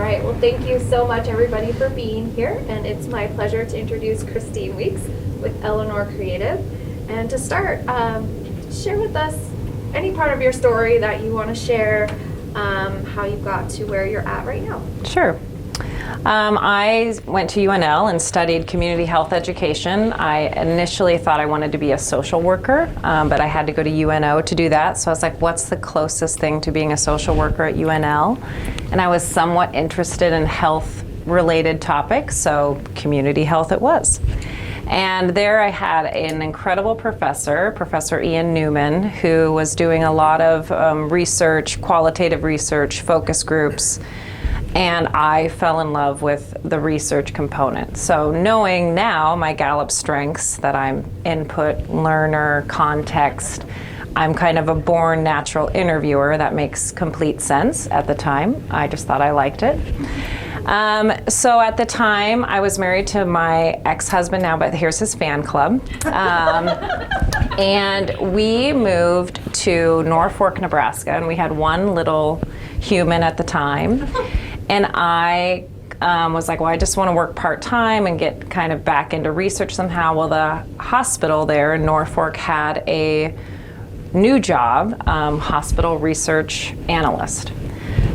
right, well, thank you so much, everybody, for being here. And it's my pleasure to introduce Christine Weeks with Eleanor Creative. And to start, share with us any part of your story that you want to share, how you got to where you're at right now. Sure. I went to UNL and studied community health education. I initially thought I wanted to be a social worker, but I had to go to UNO to do that. So I was like, what's the closest thing to being a social worker at UNL? And I was somewhat interested in health-related topics, so community health it was. And there I had an incredible professor, Professor Ian Newman, who was doing a lot of research, qualitative research, focus groups, and I fell in love with the research component. So knowing now my Gallup strengths, that I'm input, learner, context, I'm kind of a born natural interviewer. That makes complete sense at the time. I just thought I liked it. So at the time, I was married to my ex-husband now, but here's his fan club. And we moved to Norfolk, Nebraska, and we had one little human at the time. And I was like, well, I just want to work part-time and get kind of back into research somehow. Well, the hospital there in Norfolk had a new job, hospital research analyst.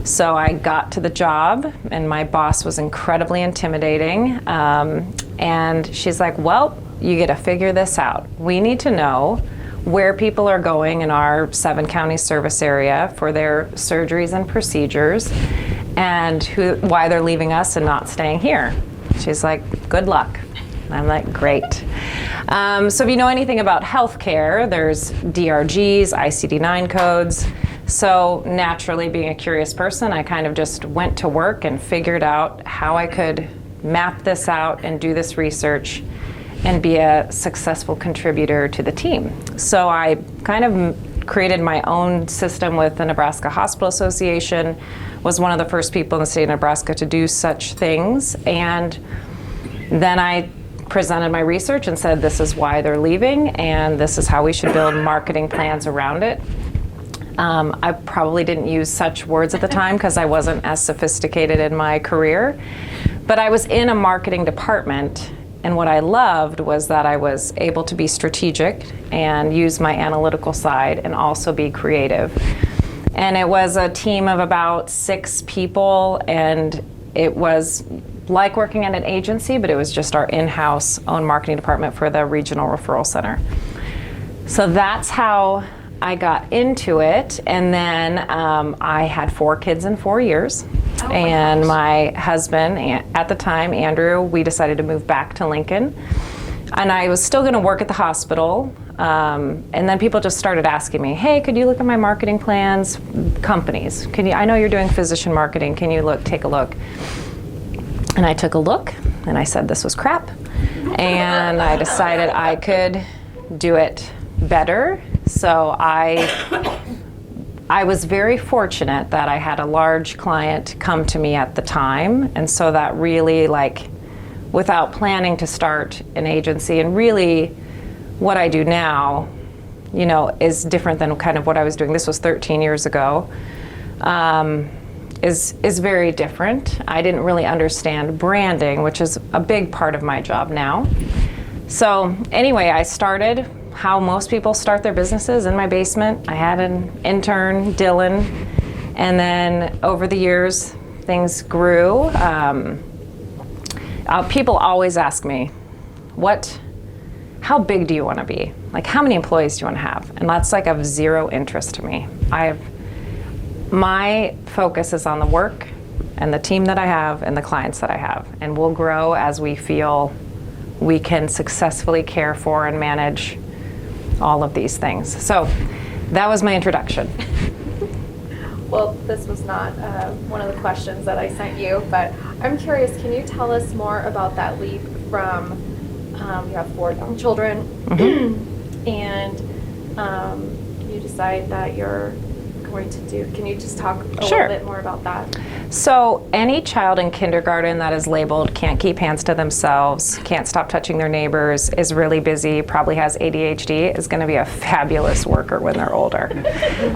So I got to the job, and my boss was incredibly intimidating. And she's like, well, you get to figure this out. We need to know where people are going in our 7-county service area for their surgeries and procedures, and why they're leaving us and not staying here. She's like, good luck. And I'm like, great. So if you know anything about healthcare, there's DRGs, ICD-9 codes. So naturally, being a curious person, I kind of just went to work and figured out how I could map this out and do this research and be a successful contributor to the team. So I kind of created my own system with the Nebraska Hospital Association, was one of the first people in the state of Nebraska to do such things. And then I presented my research and said, this is why they're leaving, and this is how we should build marketing plans around it. I probably didn't use such words at the time because I wasn't as sophisticated in my career, but I was in a marketing department, and what I loved was that I was able to be strategic and use my analytical side and also be creative. And it was a team of about 6 people, and it was like working at an agency, but it was just our in-house own marketing department for the regional referral center. So that's how I got into it. And then I had 4 kids in 4 years. Oh, and my husband, at the time, Andrew, we decided to move back to Lincoln. And I was still going to work at the hospital. And then people just started asking me, hey, could you look at my marketing plans? Companies, I know you're doing physician marketing. Can you take a look? And I took a look, and I said this was crap. And I decided I could do it better. So I was very fortunate that I had a large client come to me at the time. And so that really, without planning to start an agency, and really what I do now, is different than kind of what I was doing. This was 13 years ago. Is very different. I didn't really understand branding, which is a big part of my job now. So anyway, I started how most people start their businesses, in my basement. I had an intern, Dylan, and then over the years, things grew. People always ask me, how big do you want to be? How many employees do you want to have? And that's of zero interest to me. My focus is on the work and the team that I have and the clients that I have, and we'll grow as we feel we can successfully care for and manage all of these things. So that was my introduction. Well, this was not one of the questions that I sent you, but I'm curious, can you tell us more about that leap from, you have 4 young children, mm-hmm. and you decide that you're going to do. Can you just talk a Sure. little bit more about that? So any child in kindergarten that is labeled can't keep hands to themselves, can't stop touching their neighbors, is really busy, probably has ADHD, is going to be a fabulous worker when they're older.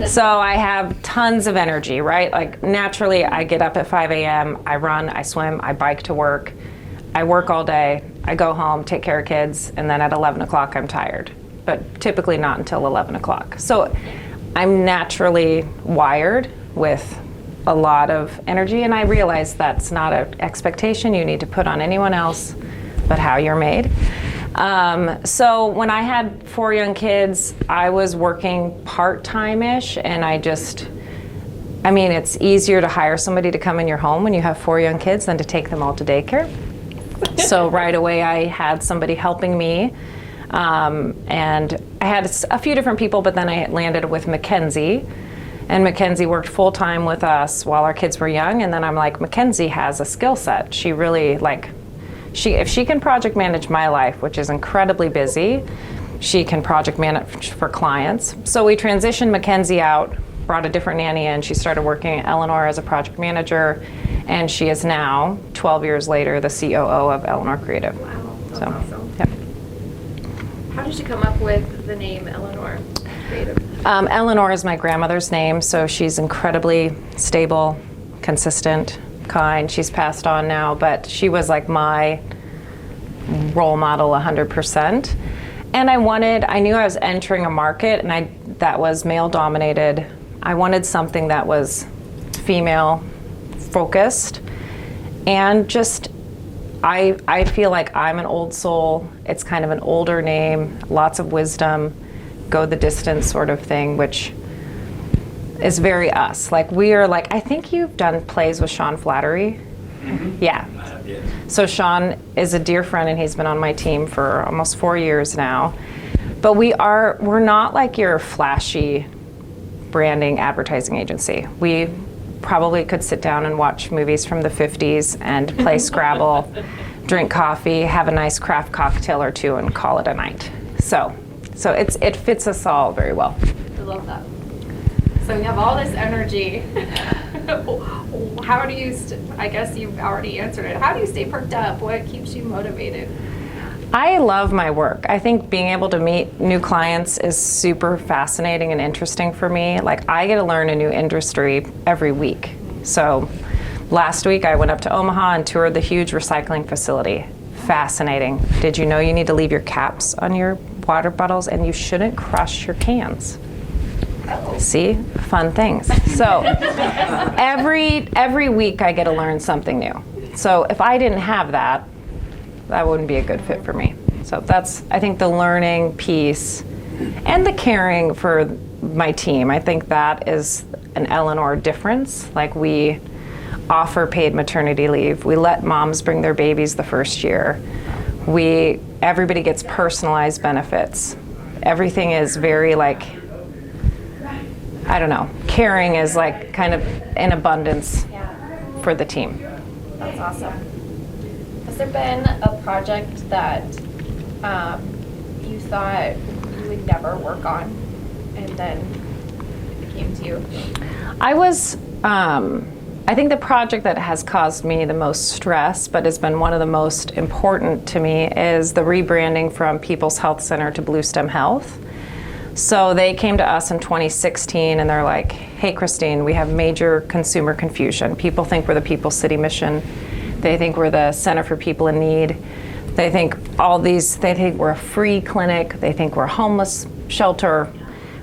So I have tons of energy, right? Like naturally I get up at 5 a.m., I run, I swim, I bike to work, I work all day, I go home, take care of kids, and then at 11 o'clock I'm tired, but typically not until 11 o'clock. So I'm naturally wired with a lot of energy, and I realize that's not an expectation you need to put on anyone else but how you're made. So when I had 4 young kids, I was working part-time-ish, and I mean, it's easier to hire somebody to come in your home when you have 4 young kids than to take them all to daycare. So right away I had somebody helping me, and I had a few different people, but then I landed with Mackenzie. And Mackenzie worked full-time with us while our kids were young, and then I'm like, Mackenzie has a skill set. She really, if she can project manage my life, which is incredibly busy, she can project manage for clients. So we transitioned Mackenzie out, brought a different nanny in. She started working at Eleanor as a project manager, and she is now, 12 years later, the COO of Eleanor Creative. Wow, that's So, awesome. yep. How did you come up with the name Eleanor Creative? Eleanor is my grandmother's name, so she's incredibly stable, consistent, kind. She's passed on now, but she was like my role model 100%. And I knew I was entering a market that was male dominated. I wanted something that was female focused, and just I feel like I'm an old soul. It's kind of an older name, lots of wisdom, go the distance sort of thing, which is very us. Like we are I think you've done plays with Sean Flattery. Mm-hmm. Yeah. Yes. So Sean is a dear friend, and he's been on my team for almost 4 years now. But we're not like your flashy branding advertising agency. We probably could sit down and watch movies from the 50s and play Scrabble, drink coffee, have a nice craft cocktail or two, and call it a night. So it fits us all very well. I love that. So you have all this energy. How do you, I guess you've already answered it. How do you stay perked up? What keeps you motivated? I love my work. I think being able to meet new clients is super fascinating and interesting for me. Like I get to learn a new industry every week. So last week I went up to Omaha and toured the huge recycling facility. Fascinating. Did you know you need to leave your caps on your water bottles and you shouldn't crush your cans? See, fun things. So every week I get to learn something new. So if I didn't have that, that wouldn't be a good fit for me. So that's, I think, the learning piece and the caring for my team. I think that is an Eleanor difference. Like we offer paid maternity leave. We let moms bring their babies the first year. Everybody gets personalized benefits. Everything is very I don't know, caring is like kind of in abundance for the team. That's awesome. Has there been a project that you thought you would never work on and then it came to you? I think the project that has caused me the most stress, but has been one of the most important to me, is the rebranding from People's Health Center to Blue Stem Health. So they came to us in 2016 and they're like, hey Christine, we have major consumer confusion. People think we're the People's City Mission. They think we're the Center for People in Need. They think we're a free clinic. They think we're a homeless shelter.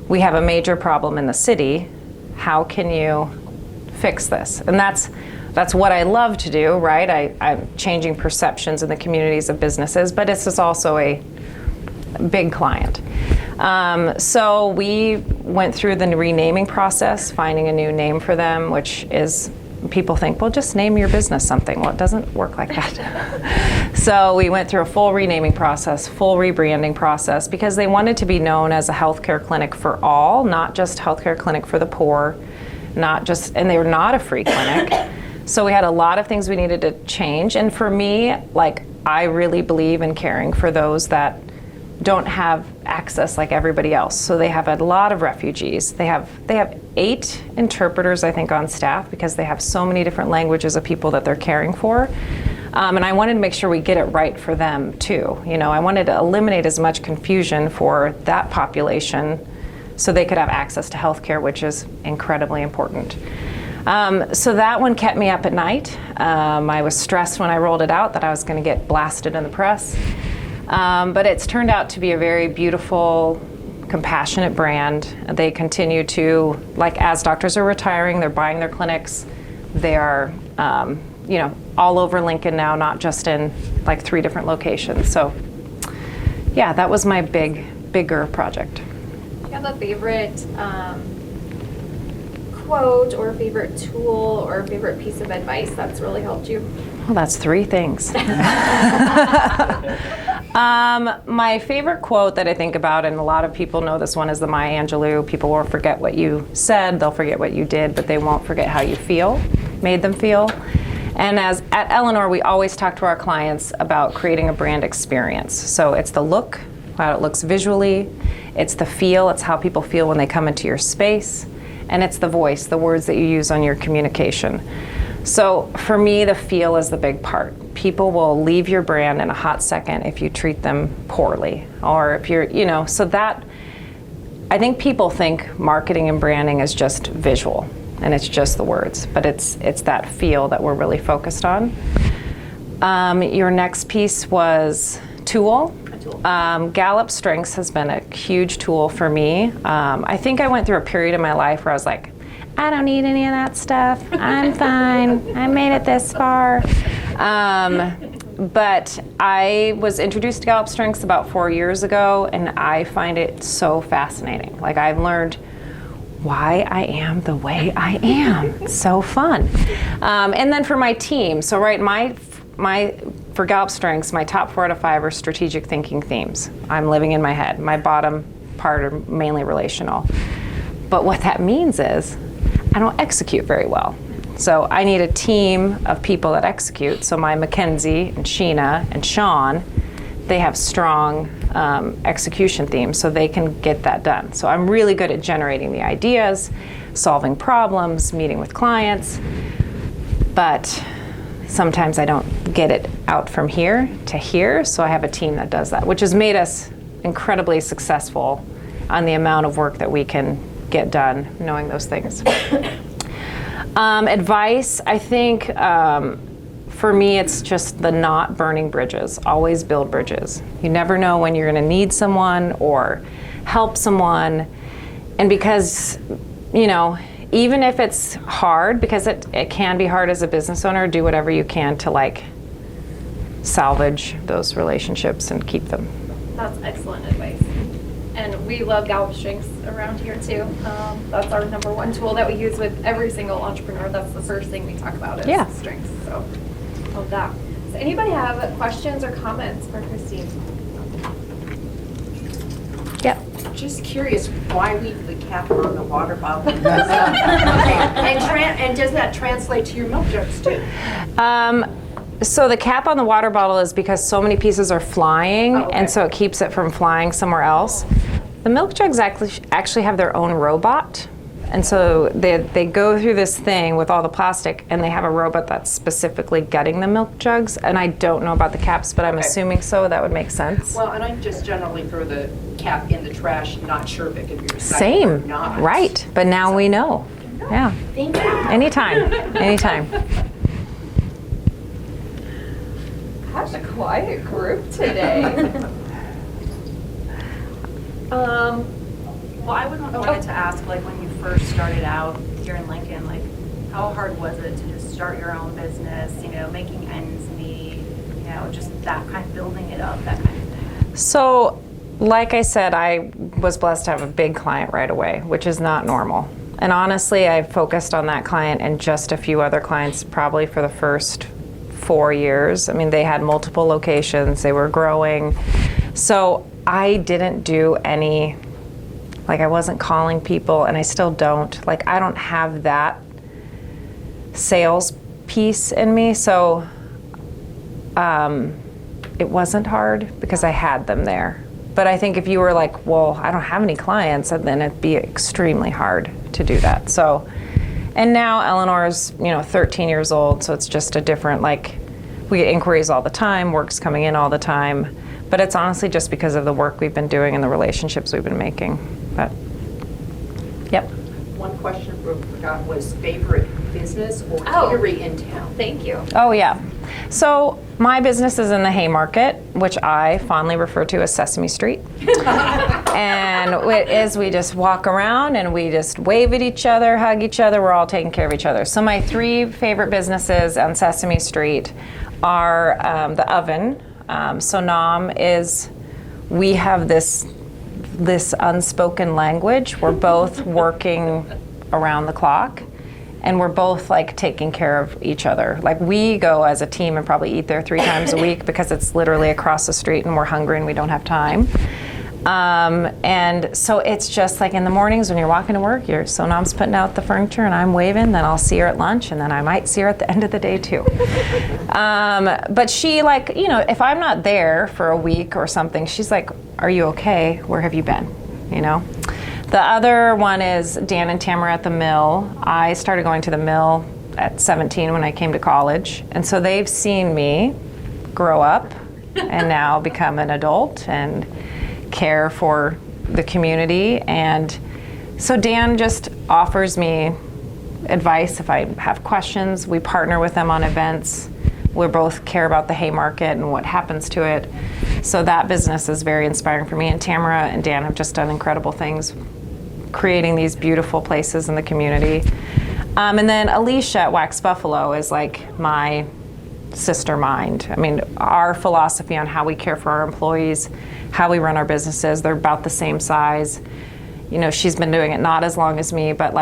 We have a major problem in the city. How can you fix this? And that's what I love to do, right? I'm changing perceptions in the communities of businesses, but this is also a big client. So we went through the renaming process, finding a new name for them, which is, people think, well, just name your business something. Well, it doesn't work like that. So we went through a full renaming process, full rebranding process, because they wanted to be known as a healthcare clinic for all, not just healthcare clinic for the poor, and they were not a free clinic. So we had a lot of things we needed to change. And for me, I really believe in caring for those that don't have access like everybody else. So they have a lot of refugees. They have 8 interpreters, I think, on staff because they have so many different languages of people that they're caring for. And I wanted to make sure we get it right for them too. You know, I wanted to eliminate as much confusion for that population so they could have access to healthcare, which is incredibly important. So that one kept me up at night. I was stressed when I rolled it out that I was going to get blasted in the press. But it's turned out to be a very beautiful, compassionate brand. They continue to, like, as doctors are retiring, they're buying their clinics. They are, you know, all over Lincoln now, not just in like 3 different locations. So yeah, that was my bigger project. Do you have a favorite quote or favorite tool or favorite piece of advice that's really helped you? Well, that's 3 things. My favorite quote that I think about, and a lot of people know this one, is the Maya Angelou. People will forget what you said, they'll forget what you did, but they won't forget how you made them feel. And as at Eleanor, we always talk to our clients about creating a brand experience. So it's the look, how it looks visually, it's the feel, it's how people feel when they come into your space, and it's the voice, the words that you use on your communication. So for me, the feel is the big part. People will leave your brand in a hot second if you treat them poorly, or if you're, you know, so that, I think people think marketing and branding is just visual and it's just the words, but it's that feel that we're really focused on. Your next piece was tool. Gallup Strengths has been a huge tool for me. I think I went through a period in my life where I was like, I don't need any of that stuff. I'm fine. I made it this far. But I was introduced to Gallup Strengths about 4 years ago, and I find it so fascinating. Like, I've learned why I am the way I am. It's so fun. And then for my team, so for Gallup Strengths, my top 4 out of 5 are strategic thinking themes. I'm living in my head. My bottom part are mainly relational. But what that means is I don't execute very well. So I need a team of people that execute. So my Mackenzie and Sheena and Sean, they have strong execution themes, so they can get that done. So I'm really good at generating the ideas, solving problems, meeting with clients, but sometimes I don't get it out from here to here, so I have a team that does that, which has made us incredibly successful on the amount of work that we can get done knowing those things. Advice, I think for me it's just the not burning bridges. Always build bridges. You never know when you're going to need someone or help someone, and because, you know, even if it's hard, because it can be hard as a business owner, do whatever you can to like salvage those relationships and keep them. That's excellent advice. And we love Gallup Strengths around here too. That's our number 1 tool that we use with every single entrepreneur. That's the first thing we talk about is strengths. So love that. Does anybody have questions or comments for Christine? Yep. Just curious why leave the cap on the water bottle? Okay. And does that translate to your milk jugs too? So the cap on the water bottle is because so many pieces are flying, and so it keeps it from flying somewhere else. The milk jugs actually have their own robot, and so they go through this thing with all the plastic, and they have a robot that's specifically gutting the milk jugs. And I don't know about the caps, but I'm assuming so. That would make sense. Well, and I just generally throw the cap in the trash, not sure if it can be recycled Same, or not. right? But now we know. Yeah. Thank you. Anytime. Gosh, a quiet group today. Well, I wanted to ask, like, when you first started out here in Lincoln, like, how hard was it to just start your own business, you know, making ends meet, you know, just that kind of building it up, that kind of thing? So, like I said, I was blessed to have a big client right away, which is not normal. And honestly, I focused on that client and just a few other clients probably for the first 4 years. I mean, they had multiple locations, they were growing. So I didn't do any, like, I wasn't calling people, and I still don't. Like, I don't have that sales piece in me. So it wasn't hard because I had them there. But I think if you were like, well, I don't have any clients, then it'd be extremely hard to do that. So, and now Eleanor's, 13 years old, so it's just a different, we get inquiries all the time, work's coming in all the time. But it's honestly just because of the work we've been doing and the relationships we've been making. But, yep. One question I forgot was favorite business or Oh. eatery in town? Thank you. Oh, yeah. So my business is in the Haymarket, which I fondly refer to as Sesame Street. And it is, we just walk around and we just wave at each other, hug each other. We're all taking care of each other. So my 3 favorite businesses on Sesame Street are the Oven. So Nam is, we have this unspoken language. We're both working around the clock, and we're both taking care of each other. We go as a team and probably eat there 3 times a week because it's literally across the street and we're hungry and we don't have time. And so it's just in the mornings when you're walking to work, Sonam's putting out the furniture and I'm waving, then I'll see her at lunch, and then I might see her at the end of the day too. But she if I'm not there for a week or something, she's like, are you okay? Where have you been? The other one is Dan and Tamara at the mill. I started going to the mill at 17 when I came to college. And so they've seen me grow up and now become an adult and care for the community. And so Dan just offers me advice if I have questions. We partner with them on events. We both care about the Haymarket and what happens to it. So that business is very inspiring for me. And Tamara and Dan have just done incredible things, creating these beautiful places in the community. And then Alicia at Wax Buffalo is my sister mind. I mean, our philosophy on how we care for our employees, how we run our businesses, they're about the same size. She's been doing it not as long as me, but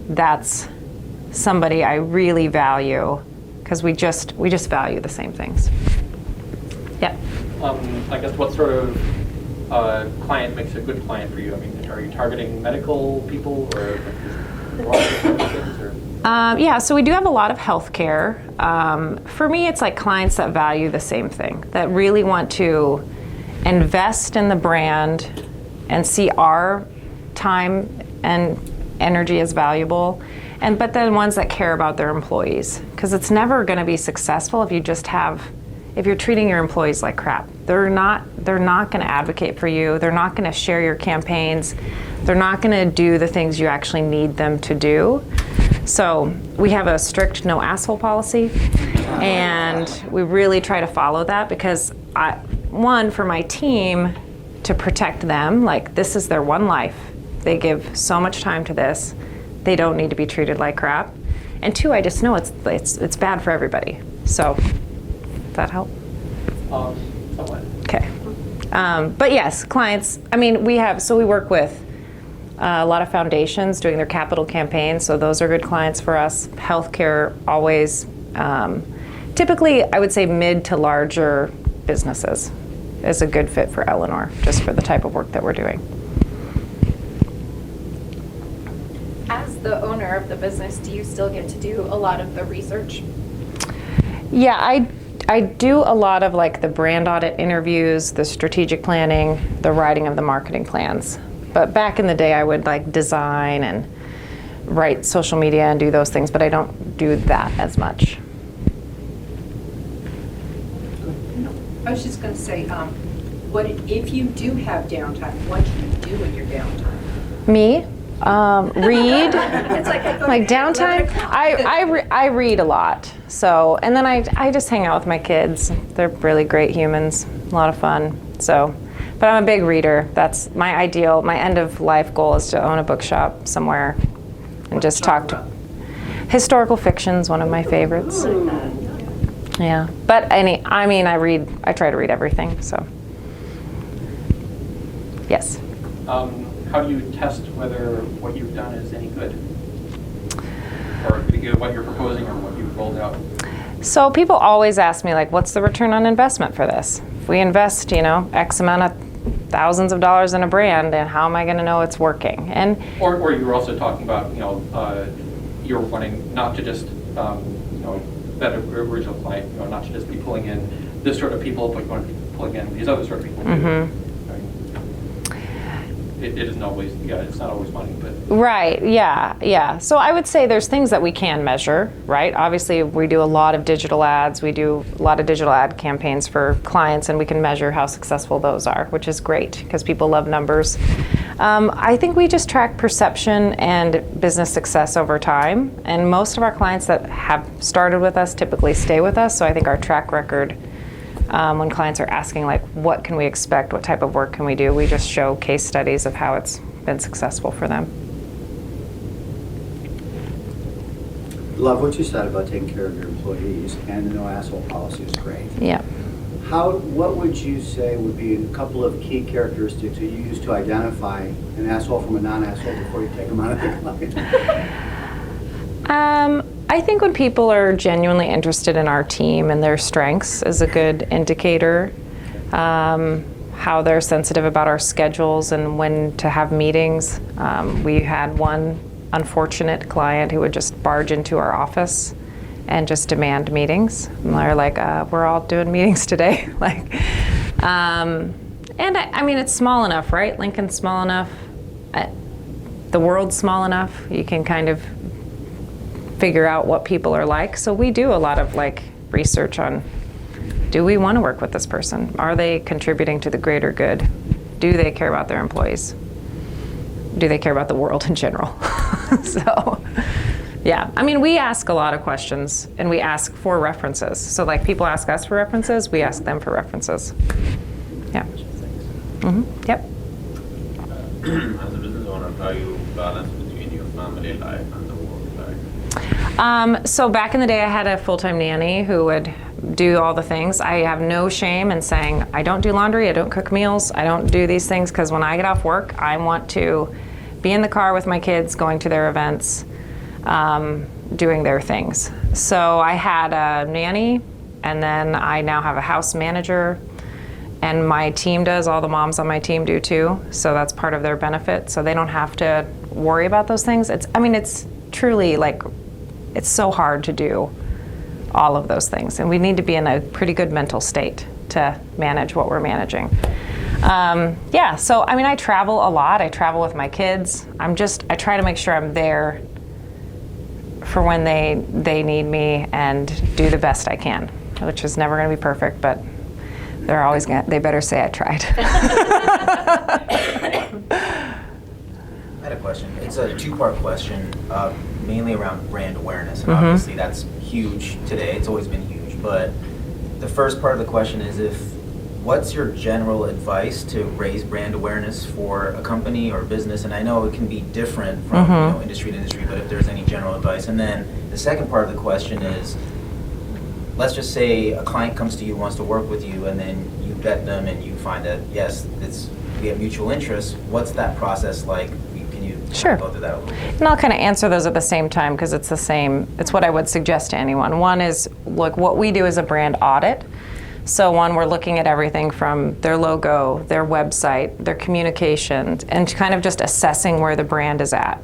that's somebody I really value because we just value the same things. Yeah. I guess what sort of client makes a good client for you? I mean, are you targeting medical people or things? Or? Yeah, so we do have a lot of healthcare. For me, it's clients that value the same thing, that really want to invest in the brand and see our time and energy as valuable. But then ones that care about their employees, because it's never going to be successful if you're treating your employees like crap. They're not going to advocate for you. They're not going to share your campaigns. They're not going to do the things you actually need them to do. So we have a strict no asshole policy, and we really try to follow that because for my team, to protect them, this is their one life. They give so much time to this. They don't need to be treated like crap. And 2, I just know it's bad for everybody. So, does that help? Somewhat. Okay. But yes, clients, we work with a lot of foundations doing their capital campaigns, so those are good clients for us. Healthcare, always. Typically, I would say mid to larger businesses is a good fit for Eleanor, just for the type of work that we're doing. As the owner of the business, do you still get to do a lot of the research? Yeah, I do a lot of the brand audit interviews, the strategic planning, the writing of the marketing plans. But back in the day, I would design and write social media and do those things, but I don't do that as much. I was just going to say, what if you do have downtime, what do you do in your downtime? Me? Read. It's Downtime. I read a lot. So, and then I just hang out with my kids. They're really great humans. A lot of fun. So, but I'm a big reader. That's my ideal. My end of life goal is to own a bookshop somewhere and just talk to. Historical fiction's one of my favorites. Yeah, but I try to read everything. So, yes. How do you test whether what you've done is any good? Or what you're proposing or what you've rolled out? So people always ask me, what's the return on investment for this? If we invest, X amount of thousands of dollars in a brand, and how am I going to know it's working? And or you were also talking about, you're wanting not to just, that original client, not to just be pulling in this sort of people, but you want to be pulling in these other sort of people too. it isn't always, it's not always money, but. Right, yeah. So I would say there's things that we can measure, right? Obviously, we do a lot of digital ads. We do a lot of digital ad campaigns for clients, and we can measure how successful those are, which is great because people love numbers. I think we just track perception and business success over time. And most of our clients that have started with us typically stay with us. So I think our track record, when clients are asking, like, what can we expect? What type of work can we do? We just show case studies of how it's been successful for them. Love what you said about taking care of your employees, and the no asshole policy is great. Yeah. What would you say would be a couple of key characteristics that you use to identify an asshole from a non-asshole before you take them out of the client? I think when people are genuinely interested in our team and their strengths is a good indicator. How they're sensitive about our schedules and when to have meetings. We had one unfortunate client who would just barge into our office and just demand meetings. And they're like, we're all doing meetings today. And I mean, it's small enough, right? Lincoln's small enough. The world's small enough. You can kind of figure out what people are like. So we do a lot of research on, do we want to work with this person? Are they contributing to the greater good? Do they care about their employees? Do they care about the world in general? So, yeah. I mean, we ask a lot of questions, and we ask for references. So, people ask us for references, we ask them for references. Yeah. Mm-hmm. Yep. As a business owner, how do you balance between your family life and the work life? So back in the day, I had a full-time nanny who would do all the things. I have no shame in saying I don't do laundry, I don't cook meals, I don't do these things, because when I get off work, I want to be in the car with my kids, going to their events, doing their things. So I had a nanny, and then I now have a house manager, and my team does, all the moms on my team do too, so that's part of their benefit, so they don't have to worry about those things. It's truly it's so hard to do all of those things, and we need to be in a pretty good mental state to manage what we're managing. So I travel a lot. I travel with my kids. I try to make sure I'm there for when they need me and do the best I can, which is never going to be perfect, but they better say I tried. I had a question. It's a two-part question, mainly around brand awareness, and obviously that's huge today. It's always been huge, but the first part of the question is what's your general advice to raise brand awareness for a company or business? And I know it can be different from industry to industry, but if there's any general advice. And then the second part of the question is, let's just say a client comes to you, wants to work with you, and then you vet them and you find that, yes, we have mutual interests. What's that process like? Can you Sure. go through that a little bit? And I'll kind of answer those at the same time because it's the same. It's what I would suggest to anyone. One is, what we do is a brand audit. So we're looking at everything from their logo, their website, their communications, and kind of just assessing where the brand is at.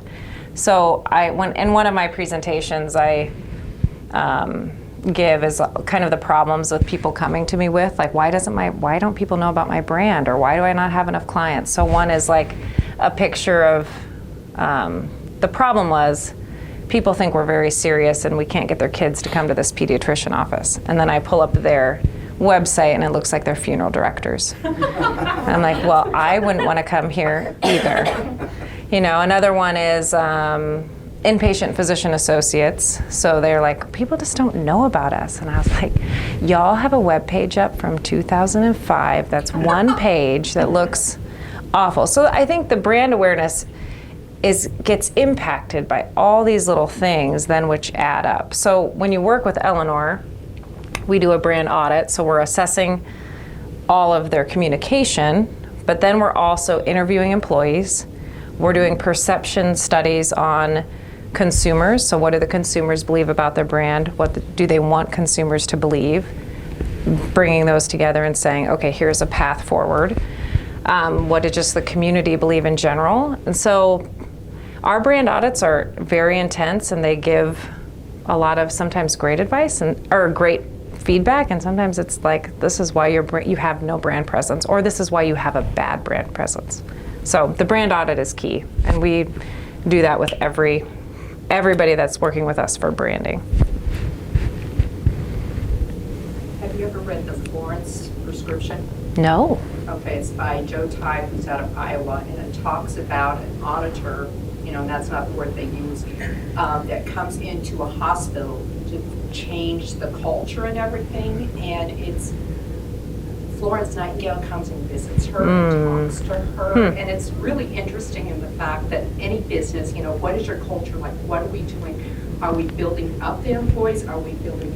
So in one of my presentations, I give is kind of the problems with people coming to me with, why don't people know about my brand, or why do I not have enough clients? So one is a picture of, the problem was people think we're very serious and we can't get their kids to come to this pediatrician office. And then I pull up their website and it looks like they're funeral directors. And I'm like, well, I wouldn't want to come here either. Another one is inpatient physician associates. So they're like, people just don't know about us. And I was like, y'all have a web page up from 2005. That's one page that looks awful. So I think the brand awareness gets impacted by all these little things then which add up. So when you work with Eleanor, we do a brand audit, so we're assessing all of their communication, but then we're also interviewing employees. We're doing perception studies on consumers, so what do the consumers believe about their brand? What do they want consumers to believe? Bringing those together and saying, okay, here's a path forward. What did just the community believe in general? And so our brand audits are very intense, and they give a lot of sometimes great advice or great feedback, and sometimes it's this is why you have no brand presence, or this is why you have a bad brand presence. So the brand audit is key, and we do that with everybody that's working with us for branding. Have you ever read the Florence prescription? No. Okay, it's by Joe Tye, who's out of Iowa, and it talks about an auditor, and that's not the word they use, that comes into a hospital to change the culture and everything, and it's Florence Nightingale comes and visits her and talks to her, and it's really interesting in the fact that any business, what is your culture like? What are we doing? Are we building up the employees? Are we building,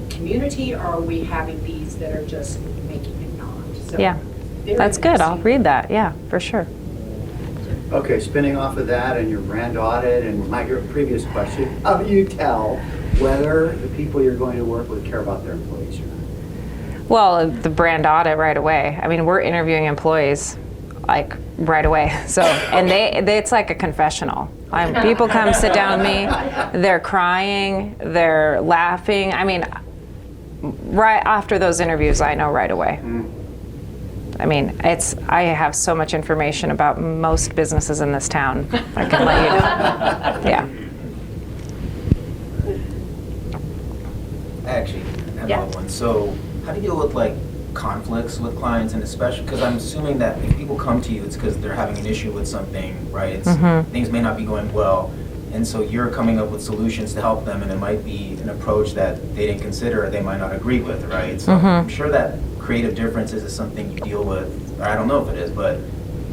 community? Or are we having these that are just making it not? So Yeah, that's good. I'll read that. Yeah, for sure. Okay, spinning off of that and your brand audit and your previous question, how do you tell whether the people you're going to work with care about their employees or not? Well, the brand audit right away. I mean, we're interviewing employees like right away. So, and it's like a confessional. People come sit down with me, they're crying, they're laughing. I mean, right after those interviews, I know right away. I mean, I have so much information about most businesses in this town. I can let you know. Yeah. I actually have another one. So how do you deal with like conflicts with clients, and especially because I'm assuming that if people come to you, it's because they're having an issue with something, right? It's things may not be going well, and so you're coming up with solutions to help them, and it might be an approach that they didn't consider or they might not agree with, right? So I'm sure that creative differences is something you deal with, or I don't know if it is, but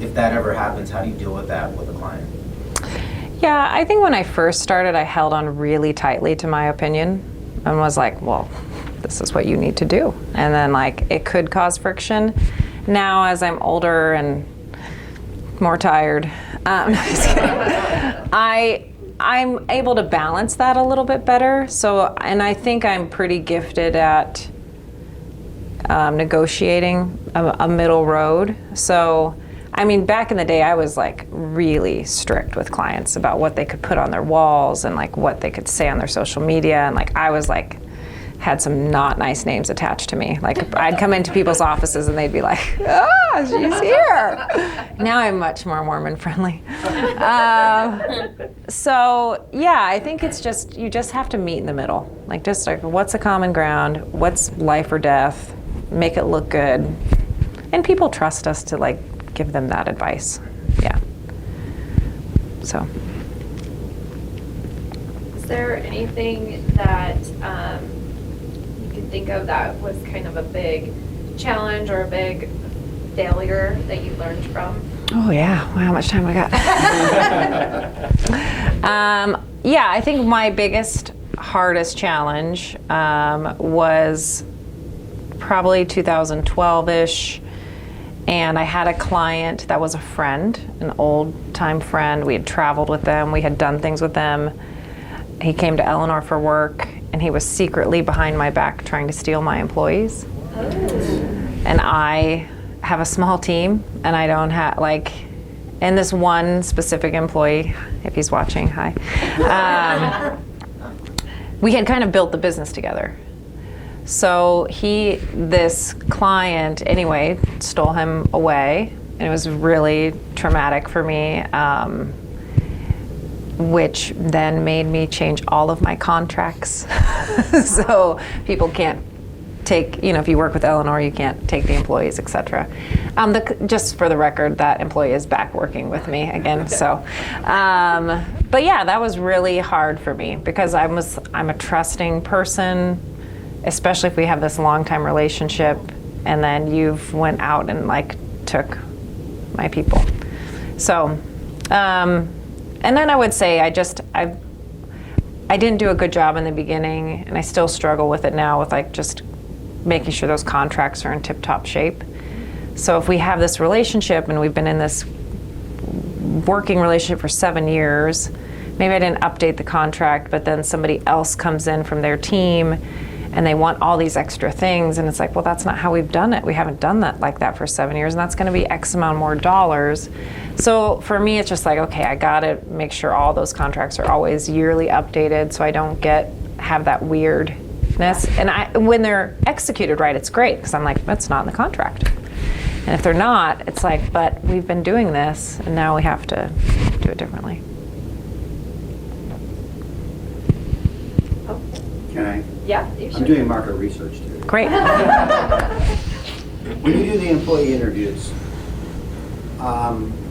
if that ever happens, how do you deal with that with a client? Yeah, I think when I first started, I held on really tightly to my opinion and was like, well, this is what you need to do. And then it could cause friction. Now, as I'm older and more tired, no, just kidding. I'm able to balance that a little bit better. So, and I think I'm pretty gifted at negotiating a middle road. So, I mean, back in the day, I was really strict with clients about what they could put on their walls and what they could say on their social media. And I was had some not nice names attached to me. I'd come into people's offices and they'd be like, she's here. Now I'm much more Mormon friendly. So yeah, I think it's you just have to meet in the middle. What's a common ground? What's life or death? Make it look good. And people trust us to give them that advice. Yeah. So. Is there anything that you can think of that was kind of a big challenge or a big failure that you learned from? Oh yeah, wow, how much time I got? Yeah, I think my biggest, hardest challenge was probably 2012-ish. And I had a client that was a friend, an old-time friend. We had traveled with them. We had done things with them. He came to Eleanor for work, and he was secretly behind my back trying to steal my employees. Oh. And I have a small team, and I don't have, and this one specific employee, if he's watching, hi. We had kind of built the business together. So this client, anyway, stole him away, and it was really traumatic for me, which then made me change all of my contracts. So people can't take, if you work with Eleanor, you can't take the employees, etc. Just for the record, that employee is back working with me again. So, but yeah, that was really hard for me because I'm a trusting person. Especially if we have this long-time relationship, and then you've went out and took my people. So, and then I would say I didn't do a good job in the beginning, and I still struggle with it now with just making sure those contracts are in tip-top shape. So if we have this relationship and we've been in this working relationship for 7 years, maybe I didn't update the contract, but then somebody else comes in from their team and they want all these extra things, and it's well, that's not how we've done it. We haven't done that like that for 7 years, and that's going to be X amount more dollars. So for me, it's just okay, I got to make sure all those contracts are always yearly updated so I don't have that weirdness. And when they're executed right, it's great, because I'm that's not in the contract. And if they're not, it's like, but we've been doing this, and now we have to do it differently. Can I? Yeah, you I'm should. doing market research too. Great. When you do the employee interviews,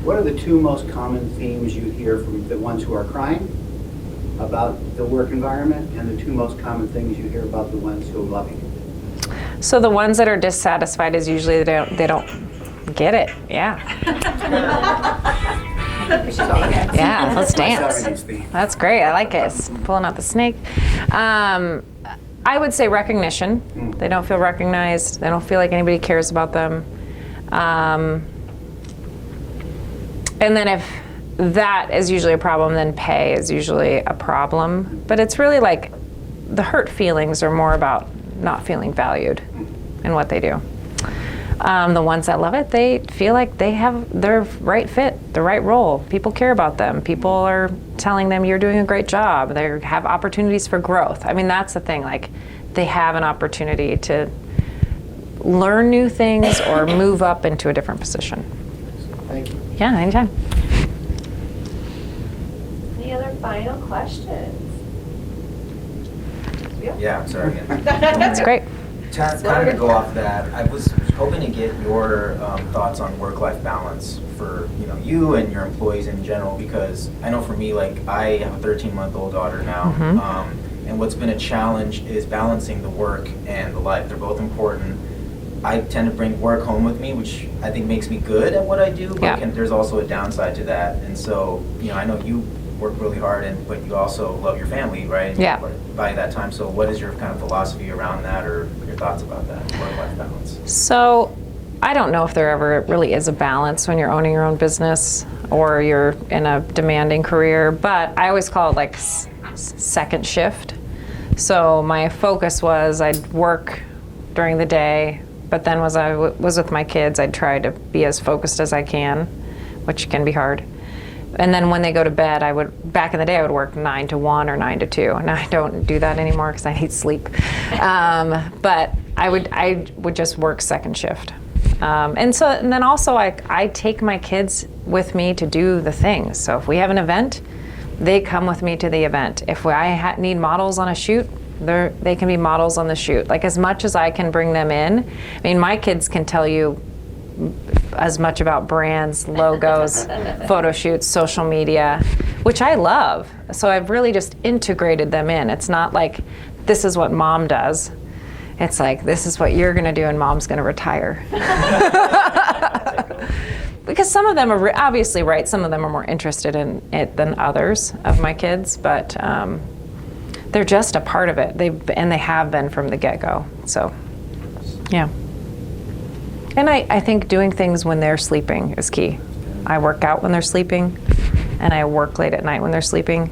what are the two most common themes you hear from the ones who are crying about the work environment, and the two most common things you hear about the ones who are loving it? So the ones that are dissatisfied is usually they don't get it. Yeah. Yeah, let's dance. 70s theme. That's great. I like it. It's pulling out the snake. I would say recognition. They don't feel recognized. They don't feel like anybody cares about them. And then if that is usually a problem, then pay is usually a problem. But it's really like the hurt feelings are more about not feeling valued in what they do. The ones that love it, they feel like they have their right fit, the right role. People care about them. People are telling them you're doing a great job. They have opportunities for growth. I mean, that's the thing. Like, they have an opportunity to learn new things or move up into a different position. Thank you. Yeah, anytime. Any other final questions? Yeah, I'm sorry again. That's great. Kind of to go off that, I was hoping to get your thoughts on work-life balance for you and your employees in general, because I know for me, like, I have a 13-month-old daughter now, and what's been a challenge is balancing the work and the life. They're both important. I tend to bring work home with me, which I think makes me good at what I do, but there's also a downside to that. And so, I know you work really hard, but you also love your family, right? Yeah. By that time. So what is your kind of philosophy around that, or your thoughts about that, work-life balance? So I don't know if there ever really is a balance when you're owning your own business or you're in a demanding career, but I always call it like second shift. So my focus was I'd work during the day, but then was I was with my kids, I'd try to be as focused as I can, which can be hard. And then when they go to bed, back in the day, I would work 9 to 1 or 9 to 2. Now I don't do that anymore because I need sleep. But I would just work second shift. And then also I take my kids with me to do the things. So if we have an event, they come with me to the event. If I need models on a shoot, they can be models on the shoot. Like, as much as I can bring them in. I mean, my kids can tell you as much about brands, logos, photo shoots, social media, which I love. So I've really just integrated them in. It's not like this is what mom does. It's like, this is what you're going to do and mom's going to retire. Because some of them are obviously right. Some of them are more interested in it than others of my kids, but they're just a part of it. They have been from the get-go. So, yeah. And I think doing things when they're sleeping is key. I work out when they're sleeping, and I work late at night when they're sleeping.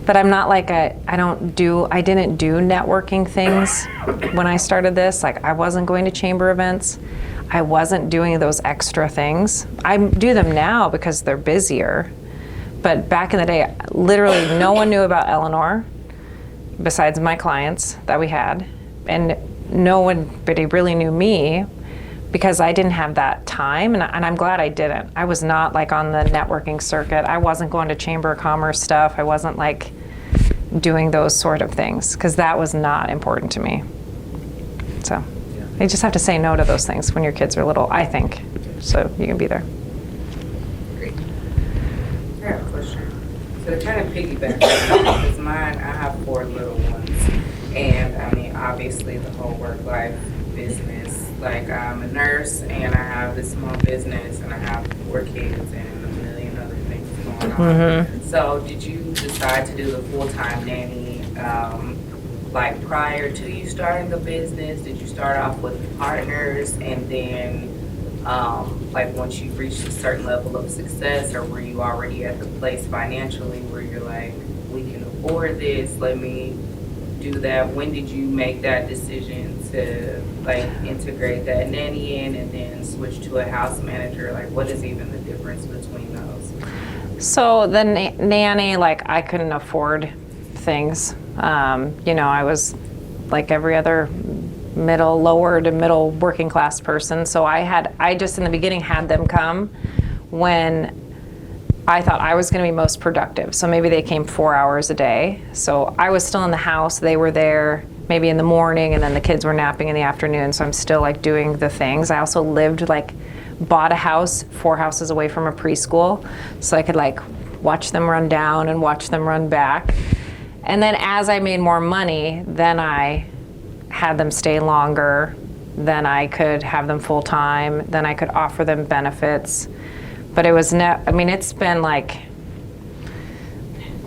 But I'm not like I didn't do networking things when I started this. Like, I wasn't going to chamber events. I wasn't doing those extra things. I do them now because they're busier. But back in the day, literally no one knew about Eleanor besides my clients that we had. And nobody really knew me, because I didn't have that time, and I'm glad I didn't. I was not like on the networking circuit. I wasn't going to Chamber of Commerce stuff. I wasn't like doing those sort of things, because that was not important to me. So you just have to say no to those things when your kids are little, I think, so you can be there. Great. I have a question. So to kind of piggyback, because mine, I have 4 little ones, and I mean, obviously the whole work-life business. Like, I'm a nurse, and I have this small business, and I have 4 kids, and a million other things going on. Mm-hmm. So did you decide to do the full-time nanny, like, prior to you starting the business? Did you start off with partners, and then, like, once you reached a certain level of success, or were you already at the place financially where you're like, we can afford this, let me do that? When did you make that decision to, like, integrate that nanny in and then switch to a house manager? Like, what is even the difference between those? So the nanny, like, I couldn't afford things. I was like every other lower to middle working class person. So I just in the beginning had them come when I thought I was going to be most productive. So maybe they came 4 hours a day. So I was still in the house. They were there maybe in the morning, and then the kids were napping in the afternoon. So I'm still like doing the things. I also bought a house 4 houses away from a preschool, so I could like watch them run down and watch them run back. And then as I made more money, then I had them stay longer. Then I could have them full time. Then I could offer them benefits. But it was it's been like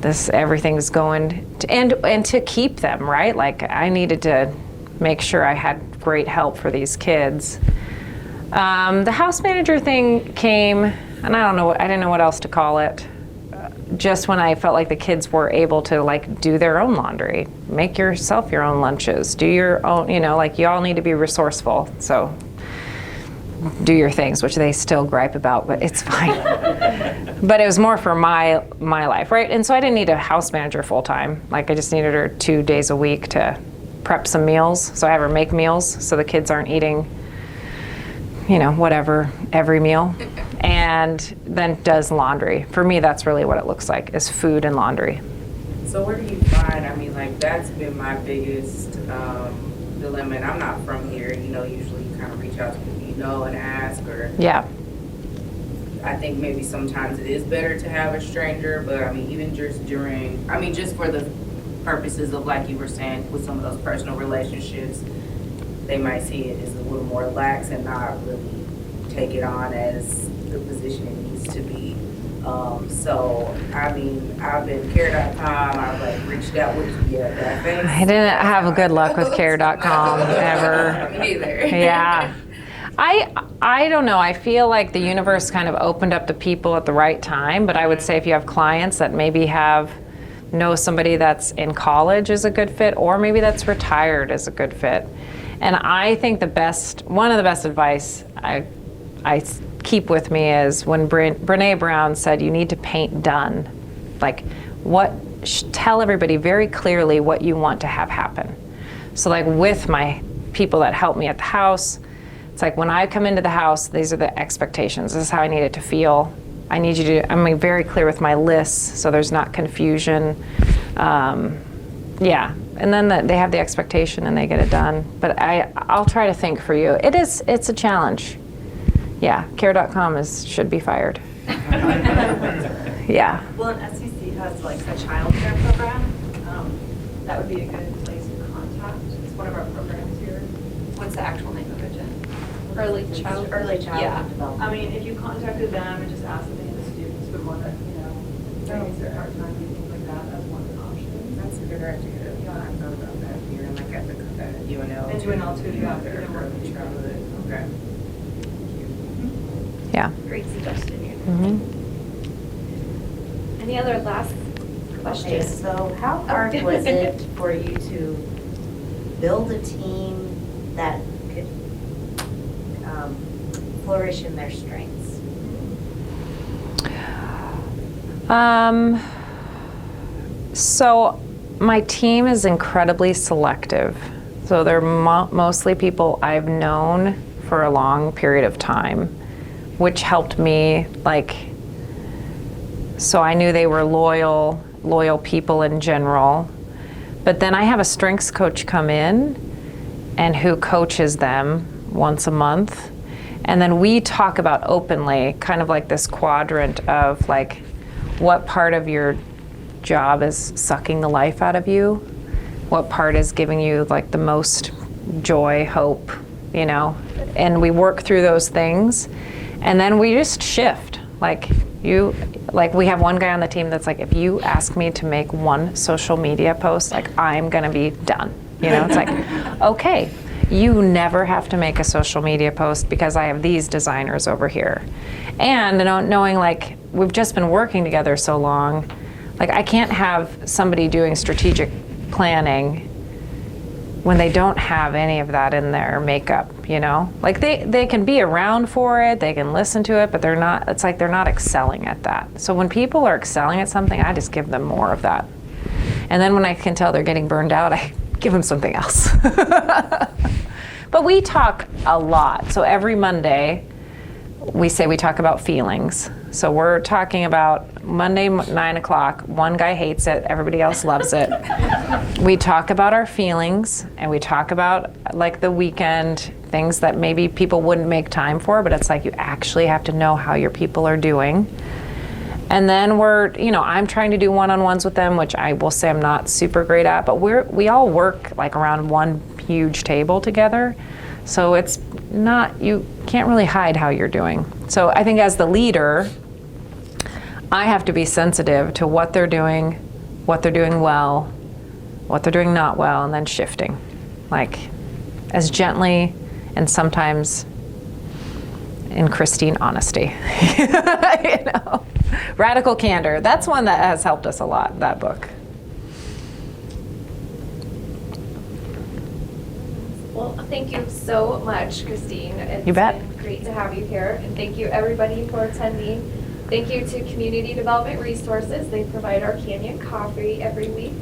this, everything's going, and to keep them, right? Like I needed to make sure I had great help for these kids. The house manager thing came, and I didn't know what else to call it. Just when I felt like the kids were able to like do their own laundry, make yourself your own lunches, do your own, like you all need to be resourceful. So do your things, which they still gripe about, but it's fine. But it was more for my life, right? And so I didn't need a house manager full time. Like I just needed her 2 days a week to prep some meals. So I have her make meals so the kids aren't eating, whatever, every meal. And then does laundry. For me, that's really what it looks like, is food and laundry. So where do you find, that's been my biggest dilemma, and I'm not from here, usually you kind of reach out to people and ask, or yeah. I think maybe sometimes it is better to have a stranger, but even just just for the purposes of, like you were saying, with some of those personal relationships, they might see it as a little more lax and not really take it on as the position it needs to be. So, I've been care.com, I've reached out with you. I didn't have good luck with care.com ever. Me neither. Yeah. I don't know. I feel like the universe kind of opened up to people at the right time, but I would say if you have clients that maybe know somebody that's in college is a good fit, or maybe that's retired is a good fit. And I think one of the best advice I keep with me is when Brene Brown said, you need to paint done. Like tell everybody very clearly what you want to have happen. So like with my people that help me at the house, it's like when I come into the house, these are the expectations. This is how I need it to feel. I'm very clear with my lists so there's not confusion. Yeah, and then they have the expectation and they get it done. But I'll try to think for you. It's a challenge. Yeah, care.com should be fired. Yeah. Well, an SCC has like a child care program. That would be a good place to contact. It's one of our programs here. What's the actual name of it, Jen? Early child. Yeah. If you contacted them and just asked if any of the students would want to, maybe their part-time, things like that, that's one option. That's a good idea. Yeah, I thought about that here, and at the UNL. And UNL too, yeah. Either work with each other. Okay. Yeah. Great suggestion. Mm-hmm. Any other last Okay, questions? so how hard was it for you to build a team that could flourish in their strengths? So my team is incredibly selective. So they're mostly people I've known for a long period of time, which helped me, so I knew they were loyal people in general. But then I have a strengths coach come in and who coaches them once a month. And then we talk about openly, kind of like this quadrant of what part of your job is sucking the life out of you, what part is giving you the most joy, hope, and we work through those things. And then we just shift. We have one guy on the team that's if you ask me to make one social media post, I'm gonna be done. It's okay, you never have to make a social media post because I have these designers over here. And knowing we've just been working together so long, I can't have somebody doing strategic planning when they don't have any of that in their makeup, they can be around for it, they can listen to it, but they're not excelling at that. So when people are excelling at something, I just give them more of that. And then when I can tell they're getting burned out, I give them something else. But we talk a lot. So every Monday, we say we talk about feelings. So we're talking about Monday, 9 o'clock. One guy hates it, everybody else loves it. We talk about our feelings, and we talk about like the weekend things that maybe people wouldn't make time for, but it's like you actually have to know how your people are doing. And then I'm trying to do one-on-ones with them, which I will say I'm not super great at, but we all work like around one huge table together. So it's not, you can't really hide how you're doing. So I think as the leader, I have to be sensitive to what they're doing well, what they're doing not well, and then shifting. Like as gently and sometimes in Christine honesty. You know? Radical candor. That's one that has helped us a lot, that book. Well, thank you so much, Christine. It's You bet. been great to have you here. And thank you, everybody, for attending. Thank you to Community Development Resources. They provide our Canyon coffee every week.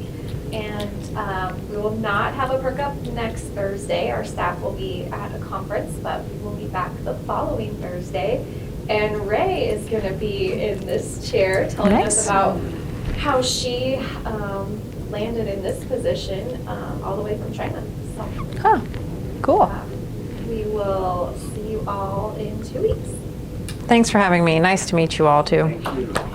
And we will not have a Perk Up next Thursday. Our staff will be at a conference, but we will be back the following Thursday. And Ray is going to be in this chair telling us about how she landed in this position all the way from China. So, Huh, cool. we will see you all in 2 weeks. Thanks for having me. Nice to meet you all too. Thank you.